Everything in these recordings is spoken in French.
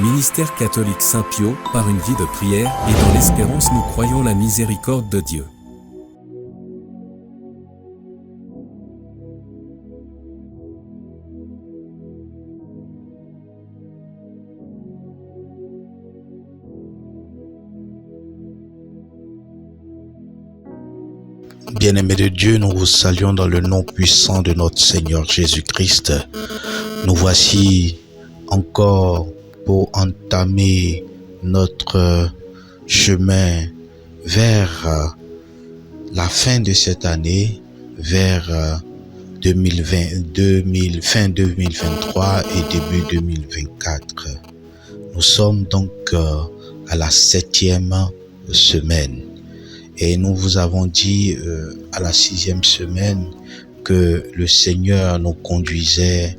Ministère catholique Saint-Pio, par une vie de prière et dans l'espérance nous croyons la miséricorde de Dieu. Bien-aimés de Dieu, nous vous saluons dans le nom puissant de notre Seigneur Jésus-Christ. Nous voici encore pour entamer notre chemin vers la fin de cette année, vers fin 2023 et début 2024. Nous sommes donc à la 7e semaine. Et nous vous avons dit à la 6e semaine que le Seigneur nous conduisait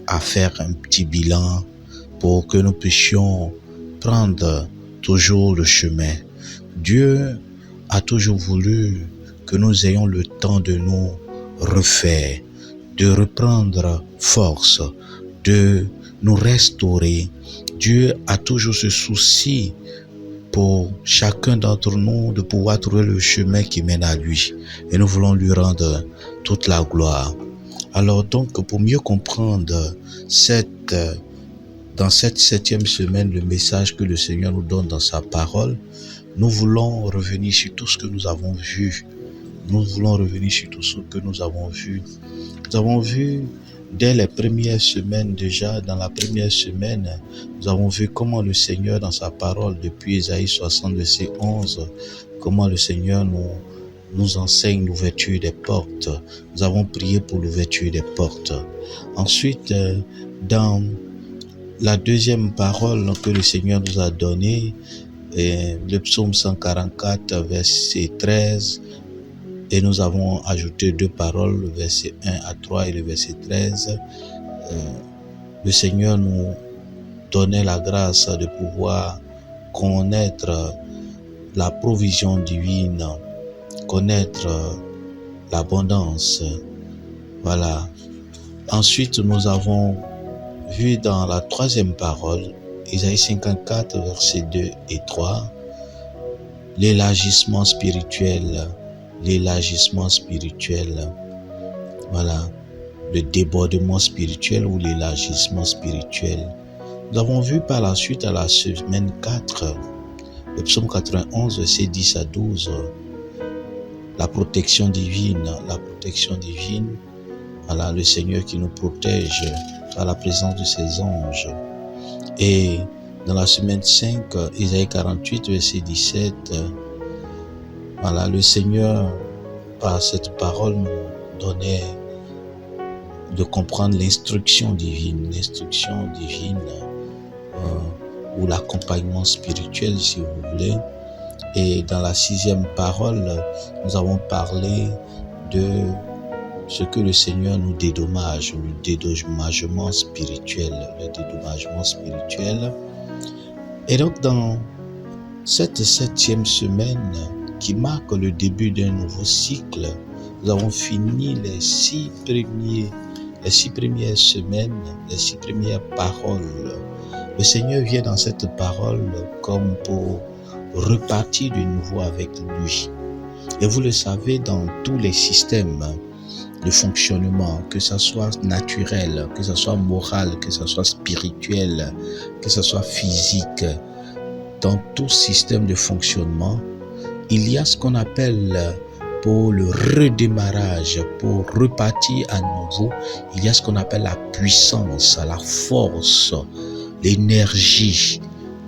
à faire un petit bilan pour que nous puissions prendre toujours le chemin. Dieu a toujours voulu que nous ayons le temps de nous refaire, de reprendre force, de nous restaurer. Dieu a toujours ce souci pour chacun d'entre nous de pouvoir trouver le chemin qui mène à lui. Et nous voulons lui rendre toute la gloire. Alors donc, pour mieux comprendre dans cette 7e semaine, le message que le Seigneur nous donne dans sa parole, nous voulons revenir sur tout ce que nous avons vu. Nous voulons revenir sur tout ce que nous avons vu. Nous avons vu dès les premières semaines déjà, dans la première semaine, nous avons vu comment le Seigneur dans sa parole, depuis Ésaïe 60, verset 11, comment le Seigneur nous enseigne l'ouverture des portes. Nous avons prié pour l'ouverture des portes. Ensuite, dans la deuxième parole que le Seigneur nous a donnée, le psaume 144, verset 13, et nous avons ajouté 2 paroles, le verset 1 à 3 et le verset 13. Le Seigneur nous donnait la grâce de pouvoir connaître la provision divine, connaître l'abondance. Voilà. Ensuite, nous avons vu dans la 3e parole, Ésaïe 54, versets 2 et 3, l'élargissement spirituel. Voilà, le débordement spirituel ou l'élargissement spirituel. Nous avons vu par la suite à la semaine 4, le psaume 91, verset 10 à 12, la protection divine. Voilà, le Seigneur qui nous protège par la présence de ses anges. Et dans la semaine 5, Ésaïe 48, verset 17, voilà, le Seigneur, par cette parole, nous donnait de comprendre l'instruction divine, ou l'accompagnement spirituel, si vous voulez. Et dans la 6e parole, nous avons parlé de ce que le Seigneur nous dédommage, le dédommagement spirituel. Et donc, dans cette 7e semaine, qui marque le début d'un nouveau cycle, nous avons fini les 6 premières semaines, les 6 premières paroles. Le Seigneur vient dans cette parole comme pour repartir de nouveau avec lui. Et vous le savez, dans tous les systèmes de fonctionnement, que ce soit naturel, que ce soit moral, que ce soit spirituel, que ce soit physique, dans tout système de fonctionnement, il y a ce qu'on appelle, pour le redémarrage, pour repartir à nouveau, il y a ce qu'on appelle la puissance, la force, l'énergie.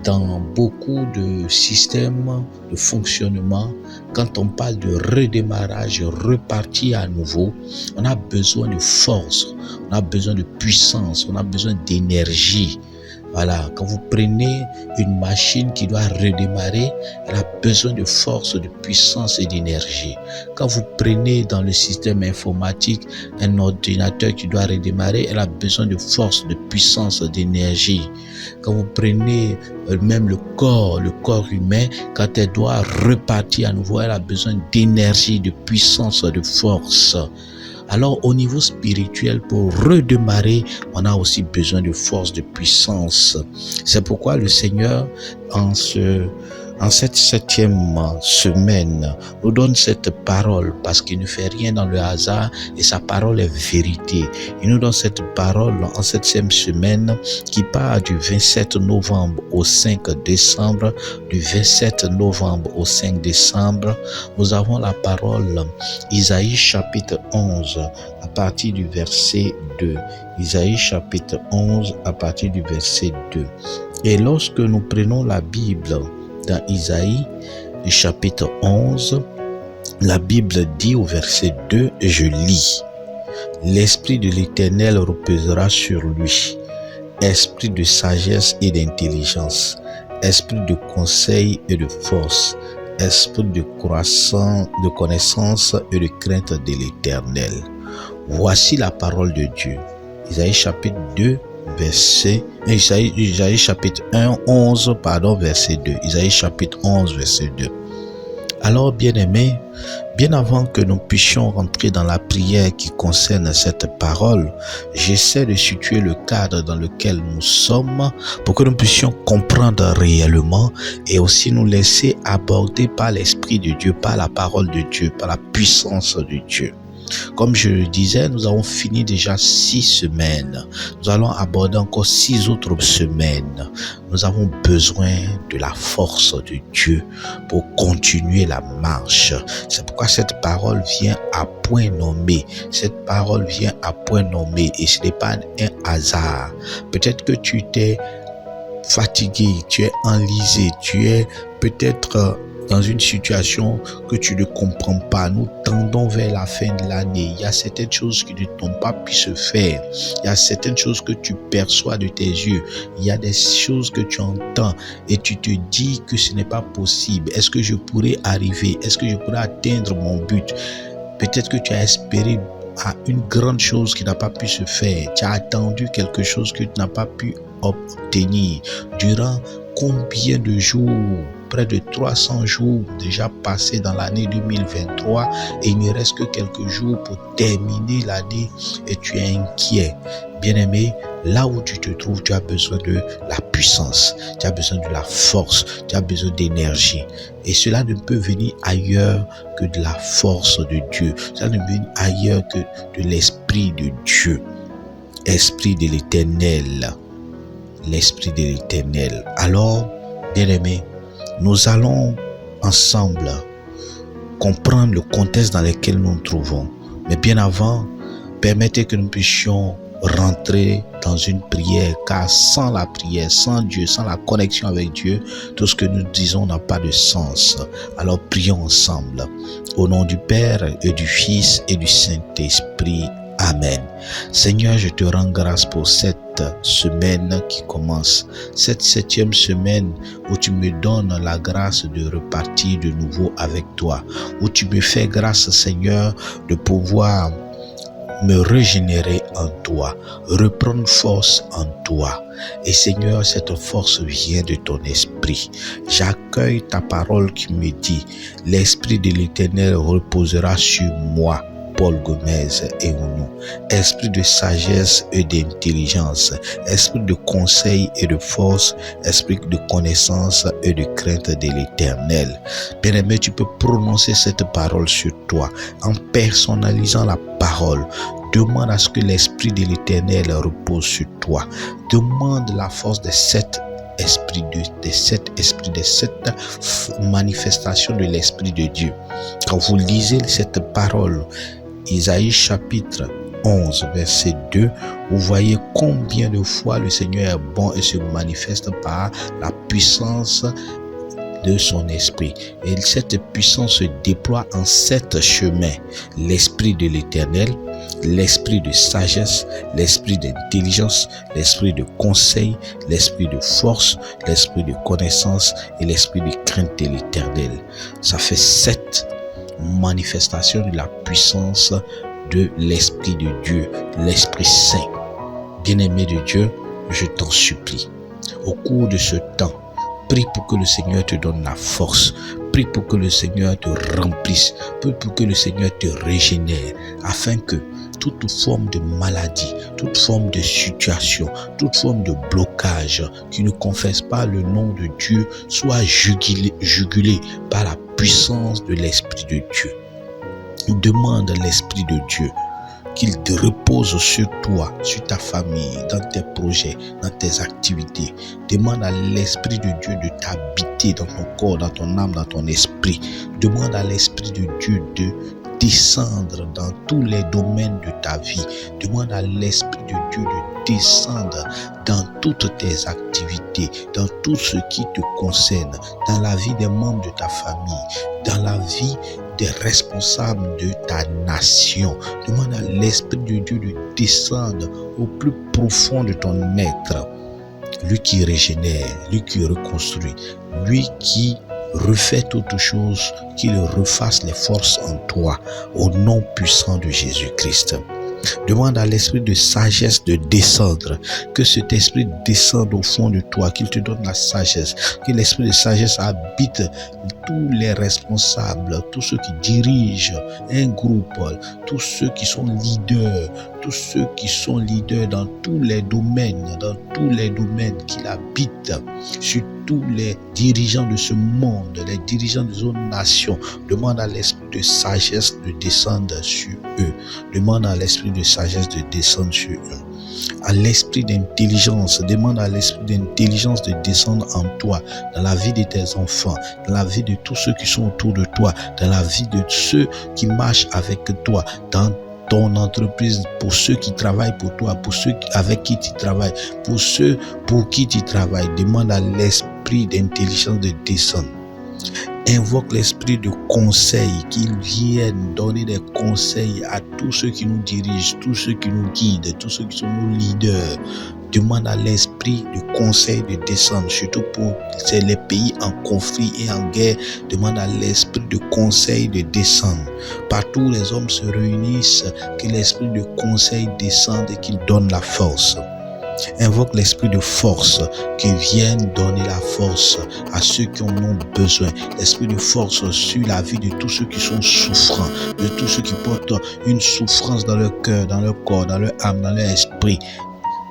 Dans beaucoup de systèmes de fonctionnement, quand on parle de redémarrage, repartir à nouveau, on a besoin de force, on a besoin de puissance, on a besoin d'énergie. Voilà, quand vous prenez une machine qui doit redémarrer, elle a besoin de force, de puissance et d'énergie. Quand vous prenez dans le système informatique un ordinateur qui doit redémarrer, elle a besoin de force, de puissance, d'énergie. Quand vous prenez même le corps humain, quand elle doit repartir à nouveau, elle a besoin d'énergie, de puissance, de force. Alors au niveau spirituel, pour redémarrer, on a aussi besoin de force, de puissance. C'est pourquoi le Seigneur, en cette 7e semaine, nous donne cette parole parce qu'il ne fait rien dans le hasard et sa parole est vérité. Il nous donne cette parole en cette 7e semaine qui part du 27 novembre au 5 décembre. Du 27 novembre au 5 décembre, nous avons la parole Isaïe chapitre 11 à partir du verset 2. Isaïe chapitre 11 à partir du verset 2. Et lorsque nous prenons la Bible dans Isaïe, le chapitre 11, la Bible dit au verset 2, je lis. L'Esprit de l'Éternel reposera sur lui, esprit de sagesse et d'intelligence, esprit de conseil et de force, esprit de connaissance et de crainte de l'Éternel. Voici la parole de Dieu. Isaïe chapitre 2, Isaïe chapitre 11, verset 2. Isaïe chapitre 11, verset 2. Alors, bien-aimés, bien avant que nous puissions rentrer dans la prière qui concerne cette parole, j'essaie de situer le cadre dans lequel nous sommes pour que nous puissions comprendre réellement et aussi nous laisser aborder par l'Esprit de Dieu, par la parole de Dieu, par la puissance de Dieu. Comme je le disais, nous avons fini déjà 6 semaines. Nous allons aborder encore 6 autres semaines. Nous avons besoin de la force de Dieu pour continuer la marche. C'est pourquoi cette parole vient à point nommé. Cette parole vient à point nommé et ce n'est pas un hasard. Peut-être que tu t'es fatigué, tu es enlisé, tu es peut-être dans une situation que tu ne comprends pas. Nous tendons vers la fin de l'année. Il y a certaines choses qui ne t'ont pas pu se faire. Il y a certaines choses que tu perçois de tes yeux. Il y a des choses que tu entends et tu te dis que ce n'est pas possible. Est-ce que je pourrais arriver? Est-ce que je pourrais atteindre mon but? Peut-être que tu as espéré à une grande chose qui n'a pas pu se faire. Tu as attendu quelque chose que tu n'as pas pu obtenir. Durant combien de jours? Près de 300 jours déjà passés dans l'année 2023 et il ne reste que quelques jours pour terminer l'année et tu es inquiet. Bien-aimé, là où tu te trouves, tu as besoin de la puissance, tu as besoin de la force, tu as besoin d'énergie. Et cela ne peut venir ailleurs que de la force de Dieu. Cela ne peut venir ailleurs que de l'Esprit de Dieu. Esprit de l'Éternel. L'Esprit de l'Éternel. Alors, bien-aimé, nous allons ensemble comprendre le contexte dans lequel nous nous trouvons. Mais bien avant, permettez que nous puissions rentrer dans une prière, car sans la prière, sans Dieu, sans la connexion avec Dieu, tout ce que nous disons n'a pas de sens. Alors prions ensemble. Au nom du Père et du Fils et du Saint-Esprit. Amen. Seigneur, je te rends grâce pour cette semaine qui commence, cette 7e semaine où tu me donnes la grâce de repartir de nouveau avec toi, où tu me fais grâce, Seigneur, de pouvoir me régénérer en toi, reprendre force en toi. Et Seigneur, cette force vient de ton esprit. J'accueille ta parole qui me dit, l'Esprit de l'Éternel reposera sur moi. Paul Gomez et nous. Esprit de sagesse et d'intelligence, esprit de conseil et de force, esprit de connaissance et de crainte de l'Éternel. Bien-aimé, tu peux prononcer cette parole sur toi en personnalisant la parole. Demande à ce que l'Esprit de l'Éternel repose sur toi. Demande la force de cette esprit, des sept manifestations de l'Esprit de Dieu. Quand vous lisez cette parole, Isaïe chapitre 11, verset 2, vous voyez combien de fois le Seigneur est bon et se manifeste par la puissance de son esprit. Et cette puissance se déploie en 7 chemins. L'Esprit de l'Éternel, l'Esprit de sagesse, l'Esprit d'intelligence, l'Esprit de conseil, l'Esprit de force, l'Esprit de connaissance et l'Esprit de crainte de l'Éternel. Ça fait 7 manifestations de la puissance de l'Esprit de Dieu, l'Esprit Saint. Bien-aimé de Dieu, je t'en supplie, au cours de ce temps, prie pour que le Seigneur te donne la force. Prie pour que le Seigneur te remplisse. Prie pour que le Seigneur te régénère. Afin que toute forme de maladie, toute forme de situation, toute forme de blocage qui ne confesse pas le nom de Dieu soit jugulé par la puissance de l'Esprit de Dieu. Demande à l'Esprit de Dieu qu'il te repose sur toi, sur ta famille, dans tes projets, dans tes activités. Demande à l'Esprit de Dieu de t'habiter dans ton corps, dans ton âme, dans ton esprit. Demande à l'Esprit de Dieu de descendre dans tous les domaines de ta vie. Demande à l'Esprit de Dieu de descendre dans toutes tes activités, dans tout ce qui te concerne, dans la vie des membres de ta famille, dans la vie des responsables de ta nation. Demande à l'Esprit de Dieu de descendre au plus profond de ton être. Lui qui régénère, lui qui reconstruit, lui qui refait toute chose, qu'il refasse les forces en toi, au nom puissant de Jésus-Christ. Demande à l'esprit de sagesse de descendre, que cet esprit descende au fond de toi, qu'il te donne la sagesse, que l'esprit de sagesse habite tous les responsables, tous ceux qui dirigent un groupe, tous ceux qui sont leaders, dans tous les domaines, qu'il habite, sur tous les dirigeants de ce monde, les dirigeants de nos nations. Demande à l'esprit de sagesse de descendre sur eux. Demande à l'esprit de sagesse de descendre sur eux. À l'esprit d'intelligence, demande à l'esprit d'intelligence de descendre en toi, dans la vie de tes enfants, dans la vie de tous ceux qui sont autour de toi, dans la vie de ceux qui marchent avec toi, dans ton entreprise, pour ceux qui travaillent pour toi, pour ceux avec qui tu travailles, pour ceux pour qui tu travailles. Demande à l'esprit d'intelligence de descendre. Invoque l'esprit de conseil, qu'il vienne donner des conseils à tous ceux qui nous dirigent, tous ceux qui nous guident, tous ceux qui sont nos leaders. Demande à l'esprit de conseil de descendre, surtout pour les pays en conflit et en guerre. Demande à l'esprit de conseil de descendre. Partout où les hommes se réunissent, que l'esprit de conseil descende et qu'il donne la force. Invoque l'esprit de force, qui vienne donner la force à ceux qui en ont besoin. L'esprit de force sur la vie de tous ceux qui sont souffrants, de tous ceux qui portent une souffrance dans leur cœur, dans leur corps, dans leur âme, dans leur esprit.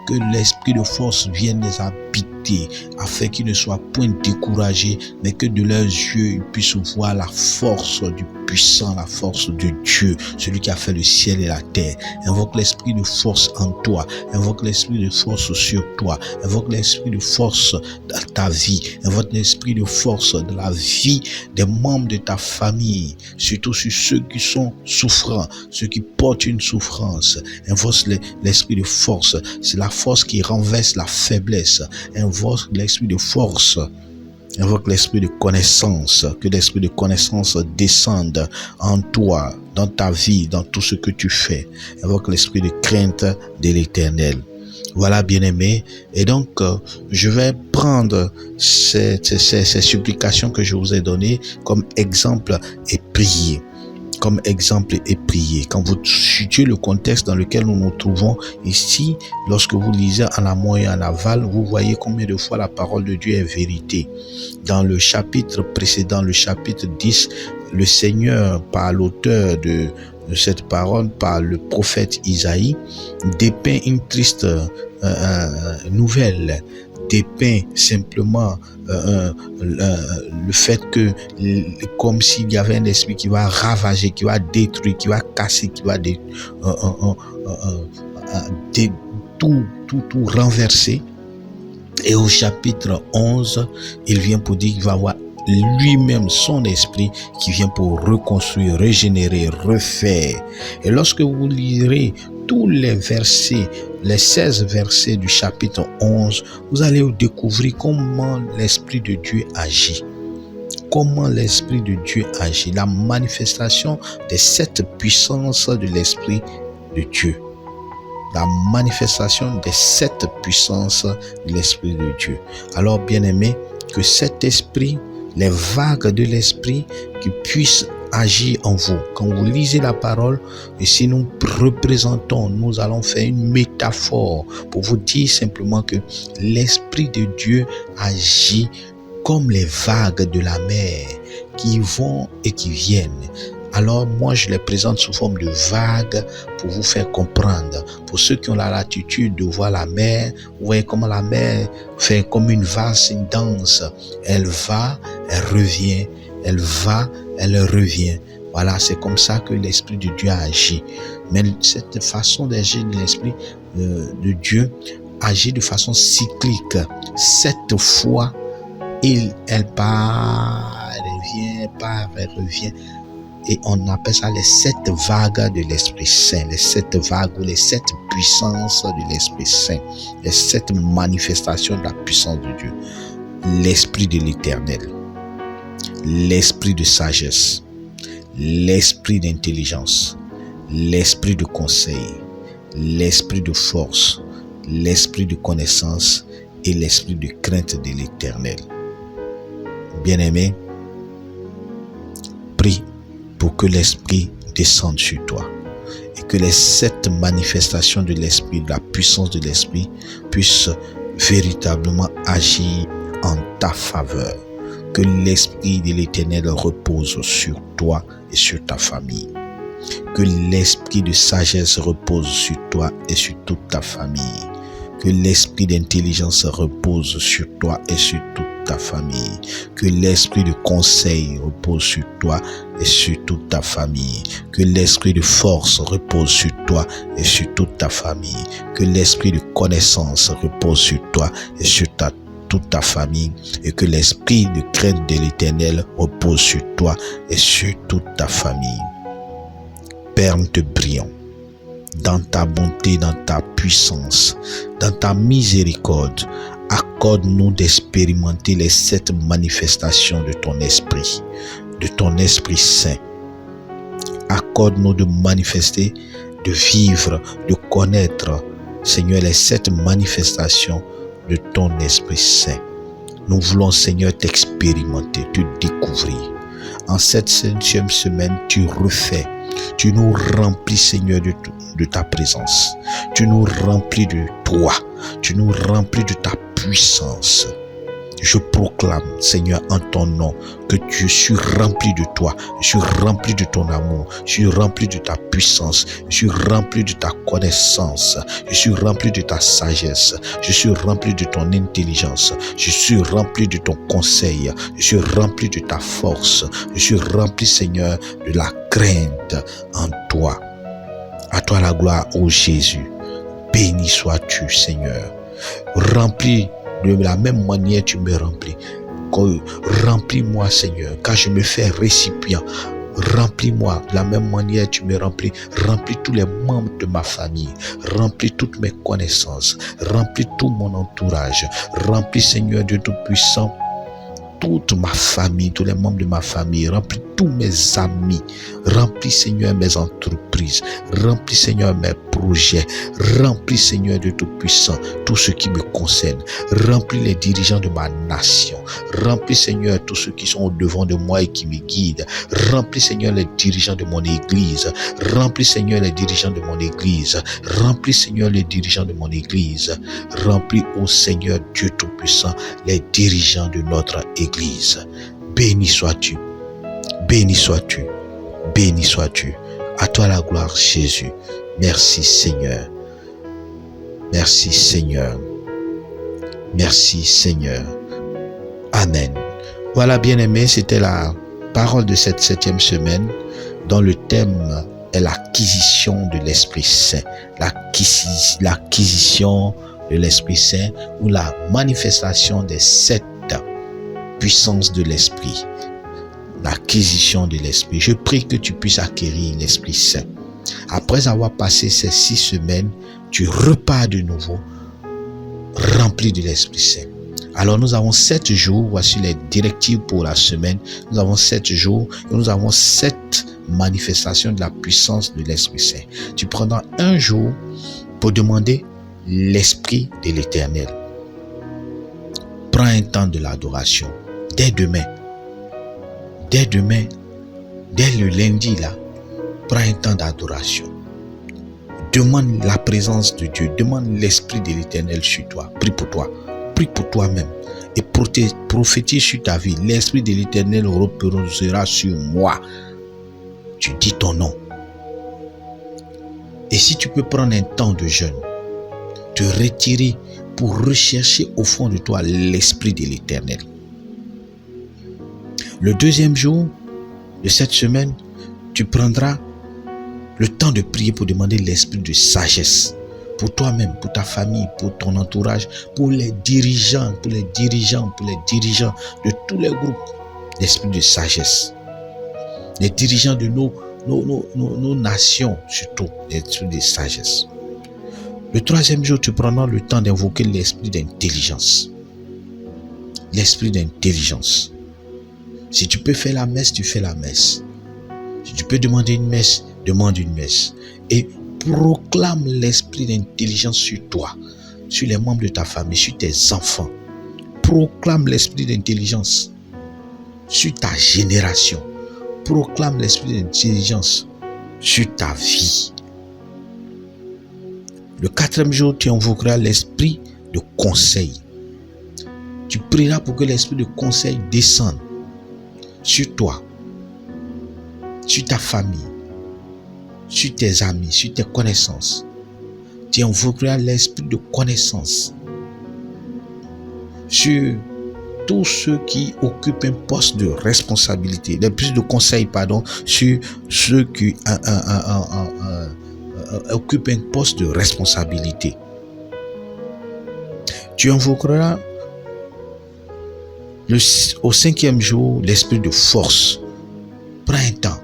Que l'esprit de force vienne les habiter, afin qu'ils ne soient point découragés, mais que de leurs yeux ils puissent voir la force du puissant, la force de Dieu, celui qui a fait le ciel et la terre. Invoque l'esprit de force en toi, invoque l'esprit de force sur toi, invoque l'esprit de force dans ta vie, invoque l'esprit de force dans la vie des membres de ta famille, surtout sur ceux qui sont souffrants, ceux qui portent une souffrance. Invoque l'esprit de force, c'est la force qui renverse la faiblesse. Invoque l'esprit de force. Invoque l'esprit de connaissance, que l'esprit de connaissance descende en toi, dans ta vie, dans tout ce que tu fais. Invoque l'esprit de crainte de l'Éternel. Voilà, bien-aimés. Et donc, je vais prendre ces supplications que je vous ai données comme exemple et prier. Comme exemple et prier. Quand vous situez le contexte dans lequel nous nous trouvons ici, lorsque vous lisez en amont et en aval, vous voyez combien de fois la parole de Dieu est vérité. Dans le chapitre précédent, le chapitre 10, le Seigneur, par l'auteur de cette parole, par le prophète Isaïe, dépeint une triste nouvelle, dépeint simplement le fait que, comme s'il y avait un esprit qui va ravager, qui va détruire, qui va casser, qui va tout renverser. Et au chapitre 11, il vient pour dire qu'il va avoir lui-même son esprit qui vient pour reconstruire, régénérer, refaire. Et lorsque vous lirez tous les versets, les 16 versets du chapitre 11, vous allez découvrir comment l'Esprit de Dieu agit. Comment l'Esprit de Dieu agit. La manifestation des 7 puissances de l'Esprit de Dieu. La manifestation des 7 puissances de l'Esprit de Dieu. Alors, bien-aimés, que cet Esprit, les vagues de l'Esprit qui puissent agir en vous. Quand vous lisez la parole, et si nous représentons, nous allons faire une métaphore pour vous dire simplement que l'Esprit de Dieu agit comme les vagues de la mer qui vont et qui viennent Alors moi, je les présente sous forme de vagues pour vous faire comprendre. Pour ceux qui ont la latitude de voir la mer, vous voyez comment la mer fait comme une valse, une danse. Elle va, elle revient, elle va, elle revient. Voilà, c'est comme ça que l'Esprit de Dieu agit. Mais cette façon d'agir de l'Esprit de Dieu agit de façon cyclique. 7 fois, elle part, elle revient, part, elle revient. Et on appelle ça les 7 vagues de l'Esprit Saint, les 7 vagues ou les 7 puissances de l'Esprit Saint, les 7 manifestations de la puissance de Dieu. L'Esprit de l'Éternel, l'Esprit de sagesse, l'Esprit d'intelligence, l'Esprit de conseil, l'Esprit de force, l'Esprit de connaissance et l'Esprit de crainte de l'Éternel. Bien-aimé, prie pour que l'Esprit descende sur toi et que les 7 manifestations de l'Esprit, de la puissance de l'Esprit puissent véritablement agir en ta faveur. Que l'Esprit de l'Éternel repose sur toi et sur ta famille. Que l'Esprit de sagesse repose sur toi et sur toute ta famille. Que l'Esprit d'intelligence repose sur toi et sur toute ta famille. Que l'Esprit de conseil repose sur toi et sur toute ta famille. Que l'Esprit de force repose sur toi et sur toute ta famille. Que l'Esprit de connaissance repose sur toi et sur toute ta famille. Et que l'Esprit de crainte de l'Éternel repose sur toi et sur toute ta famille. Père, nous te prions. Dans ta bonté, dans ta puissance, dans ta miséricorde, accorde-nous d'expérimenter les 7 manifestations de ton Esprit Saint. Accorde-nous de manifester, de vivre, de connaître, Seigneur, les 7 manifestations de ton Esprit Saint. Nous voulons, Seigneur, t'expérimenter, te découvrir. En cette 5e semaine, tu refais. Tu nous remplis, Seigneur, de ta présence. Tu nous remplis de toi. Tu nous remplis de ta puissance. Je proclame, Seigneur, en ton nom, que je suis rempli de toi. Je suis rempli de ton amour. Je suis rempli de ta puissance. Je suis rempli de ta connaissance. Je suis rempli de ta sagesse. Je suis rempli de ton intelligence. Je suis rempli de ton conseil. Je suis rempli de ta force. Je suis rempli, Seigneur, de la crainte en toi. À toi la gloire, ô Jésus. Béni sois-tu, Seigneur. Rempli de la même manière tu me remplis. Remplis-moi, Seigneur, car je me fais récipient. Remplis-moi de la même manière tu me remplis. Remplis tous les membres de ma famille. Remplis toutes mes connaissances. Remplis tout mon entourage. Remplis, Seigneur Dieu Tout-Puissant, toute ma famille, tous les membres de ma famille. Remplis tous mes amis. Remplis, Seigneur, mes entreprises. Remplis, Seigneur, mes projets. Remplis, Seigneur Dieu Tout-Puissant, tout ce qui me concerne. Remplis les dirigeants de ma nation. Remplis, Seigneur, tous ceux qui sont au devant de moi et qui me guident. Remplis, Seigneur, les dirigeants de mon église. Remplis, Seigneur, les dirigeants de mon église. Remplis, Seigneur, les dirigeants de mon église. Remplis, ô Seigneur Dieu Tout-Puissant, les dirigeants de notre église. Béni sois-tu. Béni sois-tu. Béni sois-tu. À toi la gloire, Jésus. Merci, Seigneur. Merci, Seigneur. Merci, Seigneur. Amen. Voilà, bien-aimés, c'était la parole de cette 7e semaine dont le thème est l'acquisition de l'Esprit Saint. L'acquisition de l'Esprit Saint ou la manifestation des 7 puissances de l'Esprit. L'acquisition de l'Esprit. Je prie que tu puisses acquérir l'Esprit Saint. Après avoir passé ces 6 semaines, tu repars de nouveau rempli de l'Esprit Saint. Alors nous avons 7 jours, voici les directives pour la semaine. Nous avons 7 jours et nous avons 7 manifestations de la puissance de l'Esprit Saint. Tu prendras un jour pour demander l'Esprit de l'Éternel. Prends un temps de l'adoration. Dès demain, dès le lundi là, prends un temps d'adoration. Demande la présence de Dieu, demande l'Esprit de l'Éternel sur toi. Prie pour toi, prie pour toi-même et prophétise sur ta vie. L'Esprit de l'Éternel reposera sur moi. tu dis ton nom. Et si tu peux prendre un temps de jeûne, te retirer pour rechercher au fond de toi l'Esprit de l'Éternel. Le deuxième jour de cette semaine, tu prendras le temps de prier pour demander l'Esprit de sagesse pour toi-même, pour ta famille, pour ton entourage, pour les dirigeants de tous les groupes, l'Esprit de sagesse. Les dirigeants de nos nations, surtout, l'Esprit de sagesse. Le troisième jour, tu prendras le temps d'invoquer l'Esprit d'intelligence. L'Esprit d'intelligence. Si tu peux faire la messe, tu fais la messe. Si tu peux demander une messe, demande une messe. Et proclame l'Esprit d'intelligence sur toi, sur les membres de ta famille, sur tes enfants. Proclame l'Esprit d'intelligence sur ta génération. Proclame l'Esprit d'intelligence sur ta vie. Le quatrième jour, tu invoqueras l'Esprit de conseil. Tu prieras pour que l'Esprit de conseil descende sur toi, sur ta famille, sur tes amis, sur tes connaissances. Tu invoqueras l'Esprit de connaissance sur tous ceux qui occupent un poste de responsabilité, l'Esprit de conseil, sur ceux qui occupent un poste de responsabilité. Tu invoqueras au cinquième jour l'Esprit de force. Prends un temps.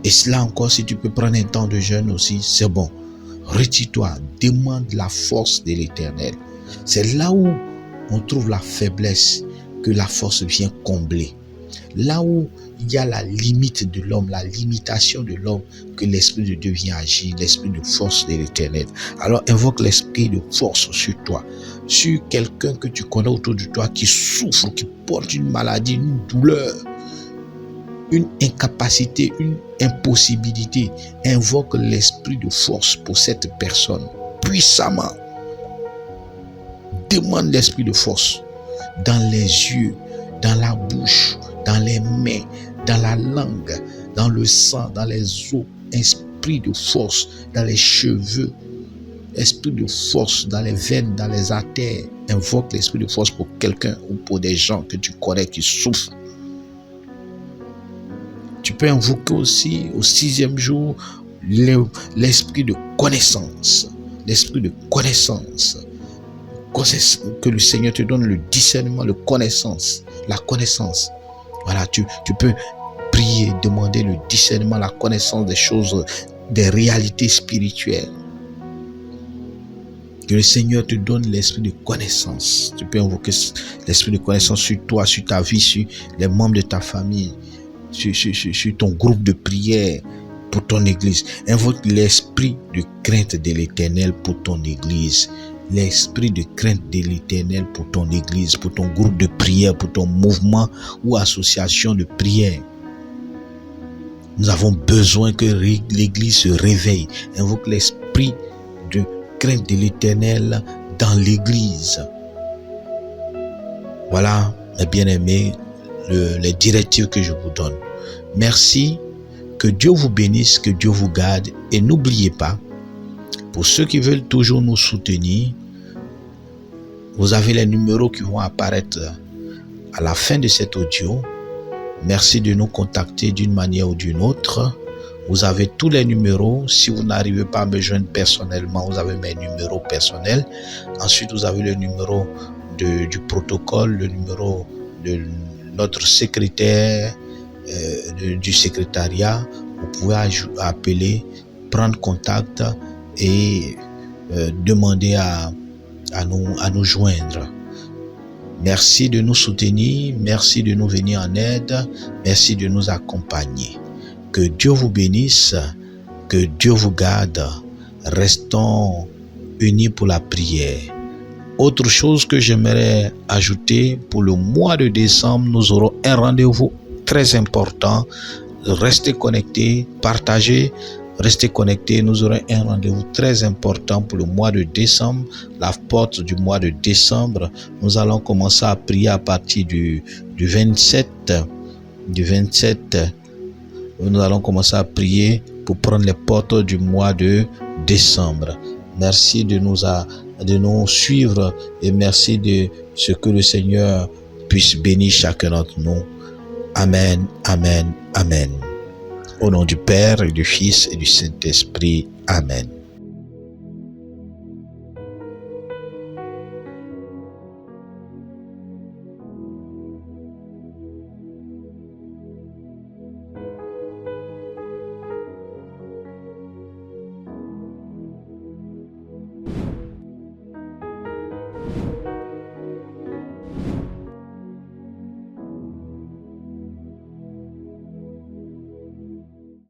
Et cela encore, si tu peux prendre un temps de jeûne aussi, c'est bon. Retire-toi, demande la force de l'Éternel. C'est là où on trouve la faiblesse que la force vient combler. Là où il y a la limite de l'homme, la limitation de l'homme, que l'Esprit de Dieu vient agir, l'Esprit de force de l'Éternel. Alors invoque l'Esprit de force sur toi, sur quelqu'un que tu connais autour de toi qui souffre, qui porte une maladie, une douleur, une incapacité, une impossibilité. Invoque l'Esprit de force pour cette personne, puissamment. Demande l'Esprit de force dans les yeux, dans la bouche, dans les mains, dans la langue, dans le sang, dans les os. Esprit de force dans les cheveux, esprit de force dans les veines, dans les artères. Invoque l'Esprit de force pour quelqu'un ou pour des gens que tu connais qui souffrent. Tu peux invoquer aussi au sixième jour l'Esprit de connaissance. L'Esprit de connaissance. Que le Seigneur te donne le discernement, la connaissance. Voilà, tu peux prier, demander le discernement, la connaissance des choses, des réalités spirituelles. Que le Seigneur te donne l'esprit de connaissance. Tu peux invoquer l'esprit de connaissance sur toi, sur ta vie, sur les membres de ta famille, sur ton groupe de prière pour ton église. Invoque l'esprit de crainte de l'Éternel pour ton église. L'esprit de crainte de l'Éternel pour ton église, pour ton groupe de prière, pour ton mouvement ou association de prière. Nous avons besoin que l'église se réveille. Invoque l'esprit de crainte de l'Éternel dans l'église. Voilà, mes bien-aimés, les directives que je vous donne. Merci, que Dieu vous bénisse, que Dieu vous garde. Et n'oubliez pas, pour ceux qui veulent toujours nous soutenir, vous avez les numéros qui vont apparaître à la fin de cet audio. Merci de nous contacter d'une manière ou d'une autre. Vous avez tous les numéros. Si vous n'arrivez pas à me joindre personnellement, vous avez mes numéros personnels. Ensuite, vous avez le numéro du protocole, le numéro de notre secrétaire, du secrétariat. Vous pouvez appeler, prendre contact et demander à nous joindre. Merci de nous soutenir, merci de nous venir en aide, merci de nous accompagner. Que Dieu vous bénisse, que Dieu vous garde. Restons unis pour la prière. Autre chose que j'aimerais ajouter, pour le mois de décembre, nous aurons un rendez-vous très important. Restez connectés, partagez. Restez connectés, nous aurons un rendez-vous très important pour le mois de décembre, la porte du mois de décembre. Nous allons commencer à prier à partir du 27 nous allons commencer à prier pour prendre les portes du mois de décembre. Merci de nous suivre et merci de ce que le Seigneur puisse bénir chacun d'entre nous. Amen, amen, amen. Au nom du Père et du Fils et du Saint-Esprit. Amen.